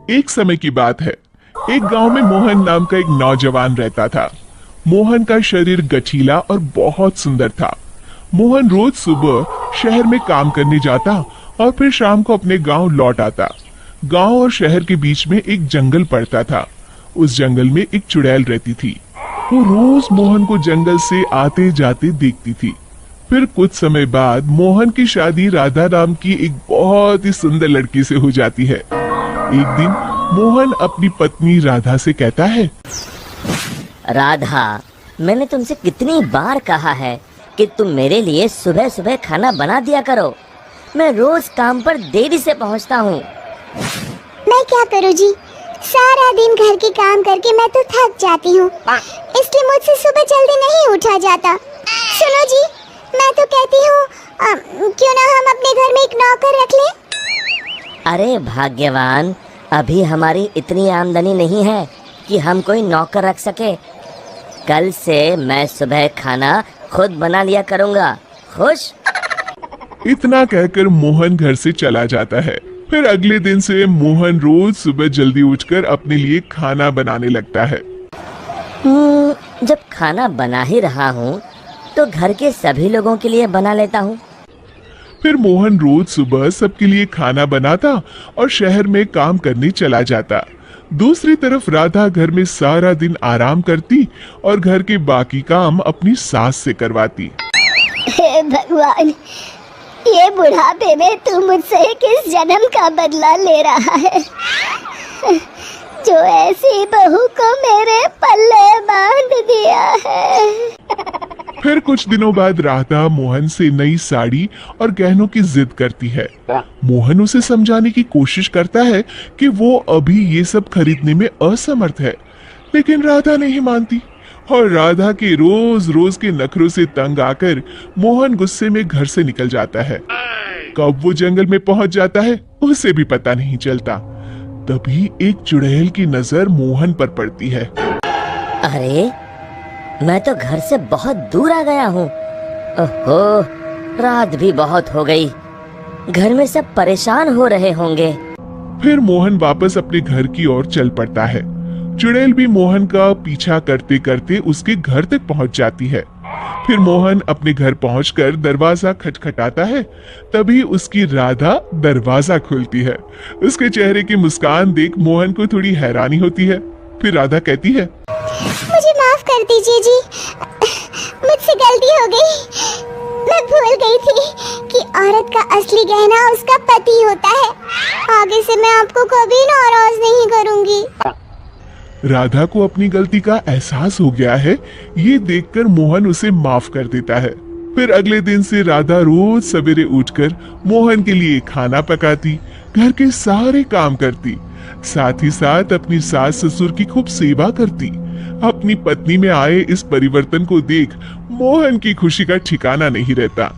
एक समय की बात है। एक गांव में मोहन नाम का एक नौजवान रहता था। मोहन का शरीर गठीला और बहुत सुंदर था। मोहन रोज सुबह शहर में काम करने जाता और फिर शाम को अपने गांव लौट आता। गांव और शहर के बीच में एक जंगल पड़ता था। उस जंगल में एक चुड़ैल रहती थी। वो रोज मोहन को जंगल से आते जाते देखती थी। फिर कुछ समय बाद मोहन की शादी राधा नाम की एक बहुत ही सुंदर लड़की से हो जाती है। एक दिन मोहन अपनी पत्नी राधा से कहता है, राधा, मैंने तुमसे कितनी बार कहा है कि तुम मेरे लिए सुबह सुबह खाना बना दिया करो। मैं रोज काम पर देरी से पहुंचता हूँ। मैं क्या करूँ जी, सारा दिन घर के काम करके मैं तो थक जाती हूँ, इसलिए मुझसे सुबह जल्दी नहीं उठा जाता। सुनो जी, मैं तो कहती हूँ क्यों ना हम अपने घर में एक नौकर रख लें। अरे भाग्यवान, अभी हमारी इतनी आमदनी नहीं है कि हम कोई नौकर रख सके। कल से मैं सुबह खाना खुद बना लिया करूँगा। खुश? इतना कहकर मोहन घर से चला जाता है। फिर अगले दिन से मोहन रोज सुबह जल्दी उठकर अपने लिए खाना बनाने लगता है। जब खाना बना ही रहा हूँ तो घर के सभी लोगों के लिए बना लेता हूँ। फिर मोहन रोज सुबह सबके लिए खाना बनाता और शहर में काम करने चला जाता। दूसरी तरफ राधा घर में सारा दिन आराम करती और घर के बाकी काम अपनी सास से करवाती। हे भगवान, ये बुढ़ापे में तू मुझसे किस जन्म का बदला ले रहा है, जो ऐसी बहू को मेरे पल्ले बांध दिया है। फिर कुछ दिनों बाद राधा मोहन से नई साड़ी और गहनों की जिद करती है। मोहन उसे समझाने की कोशिश करता है कि वो अभी ये सब खरीदने में असमर्थ है, लेकिन राधा नहीं मानती और राधा के रोज रोज के नखरों से तंग आकर मोहन गुस्से में घर से निकल जाता है। कब वो जंगल में पहुंच जाता है उसे भी पता नहीं चलता। तभी एक चुड़ैल की नजर मोहन पर पड़ती है। अरे, मैं तो घर से बहुत दूर आ गया हूँ। ओहो, रात भी बहुत हो गई। घर में सब परेशान हो रहे होंगे। फिर मोहन वापस अपने घर की ओर चल पड़ता है। चुड़ैल भी मोहन का पीछा करते करते उसके घर तक पहुंच जाती है। फिर मोहन अपने घर पहुंचकर दरवाजा खटखटाता है। तभी उसकी राधा दरवाजा खोलती है। उसके चेहरे की मुस्कान देख मोहन को थोड़ी हैरानी होती है। फिर राधा कहती है, मुझे माफ कर दीजिए जी, मुझसे गलती हो गई। मैं भूल गई थी कि औरत का असली गहना उसका पति होता है। आगे से मैं आपको कभी नाराज नहीं करूंगी। राधा को अपनी गलती का एहसास हो गया है। ये देखकर मोहन उसे माफ कर देता है। फिर अगले दिन से राधा रोज सवेरे उठकर मोहन के लिए खाना पकाती, घर के सारे काम करती, साथ ही साथ अपनी सास ससुर की खूब सेवा करती। अपनी पत्नी में आए इस परिवर्तन को देख मोहन की खुशी का ठिकाना नहीं रहता।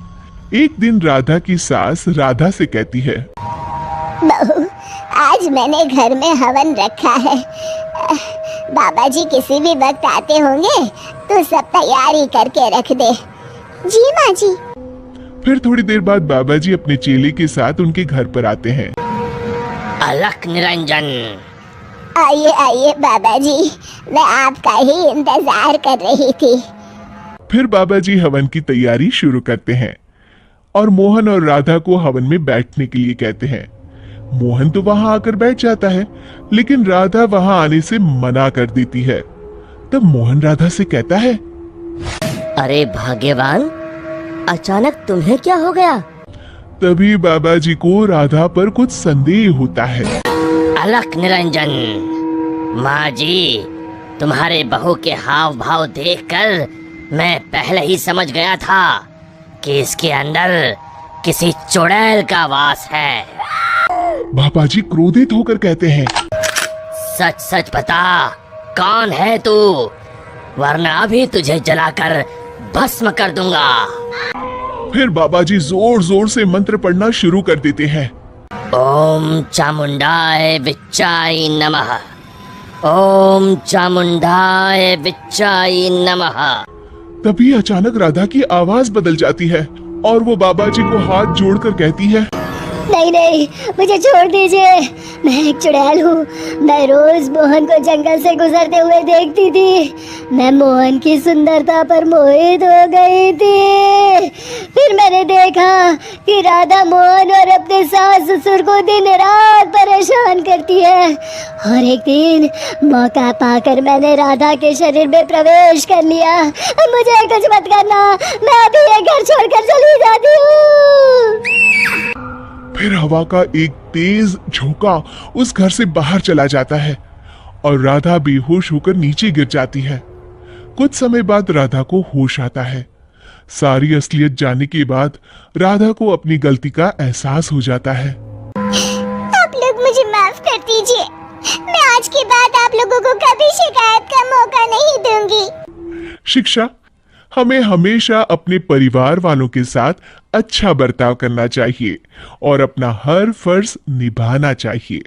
एक दिन राधा की सास राधा से कहती है, बहू, आज मैंने घर में हवन रखा है। बाबा जी किसी भी वक्त आते होंगे तो सब तैयारी करके रख दे। जी माँ जी। फिर थोड़ी देर बाद बाबा जी अपने चेले के साथ उनके घर पर आते हैं। अलख निरंजन। आइए आइए बाबा जी, मैं आपका ही इंतजार कर रही थी। फिर बाबा जी हवन की तैयारी शुरू करते हैं और मोहन और राधा को हवन में बैठने के लिए कहते हैं। मोहन तो वहां आकर बैठ जाता है, लेकिन राधा वहां आने से मना कर देती है। तब मोहन राधा से कहता है, अरे भाग्यवान, अचानक तुम्हें क्या हो गया? तभी बाबा जी को राधा पर कुछ संदेह होता है। अलख निरंजन, माँ जी, तुम्हारे बहू के हाव भाव देखकर मैं पहले ही समझ गया था कि इसके अंदर किसी चुड़ैल का वास है। बाबा जी क्रोधित होकर कहते हैं, सच सच बता, कौन है तू, वरना अभी तुझे जलाकर भस्म कर दूंगा। फिर बाबा जी जोर जोर से मंत्र पढ़ना शुरू कर देते हैं। ओम चामुंडाय विच्चाय नमः, ओम चामुंडाय विच्चाय नमः। तभी अचानक राधा की आवाज बदल जाती है और वो बाबा जी को हाथ जोड़कर कहती है, नहीं नहीं, मुझे छोड़ दीजिए। मैं एक चुड़ैल हूँ। मैं रोज मोहन को जंगल से गुजरते हुए देखती थी। मैं मोहन की सुंदरता पर मोहित हो गई थी। फिर मैंने देखा कि राधा मोहन और अपने सास ससुर को दिन रात परेशान करती है। और एक दिन मौका पाकर मैंने राधा के शरीर में प्रवेश कर लिया। मुझे कुछ मत करना, मैं अभी ये घर छोड़कर चली जाती हूँ। फिर हवा का एक तेज झोंका उस घर से बाहर चला जाता है और राधा बेहोश होकर नीचे गिर जाती है। कुछ समय बाद राधा को होश आता है। सारी असलियत जानने के बाद राधा को अपनी गलती का एहसास हो जाता है। आप लोग मुझे माफ कर दीजिए। मैं आज के बाद आप लोगों को कभी शिकायत का मौका नहीं दूंगी। शिक्षा: हमें हमेशा अपने परिवार वालों के साथ अच्छा बर्ताव करना चाहिए और अपना हर फर्ज निभाना चाहिए।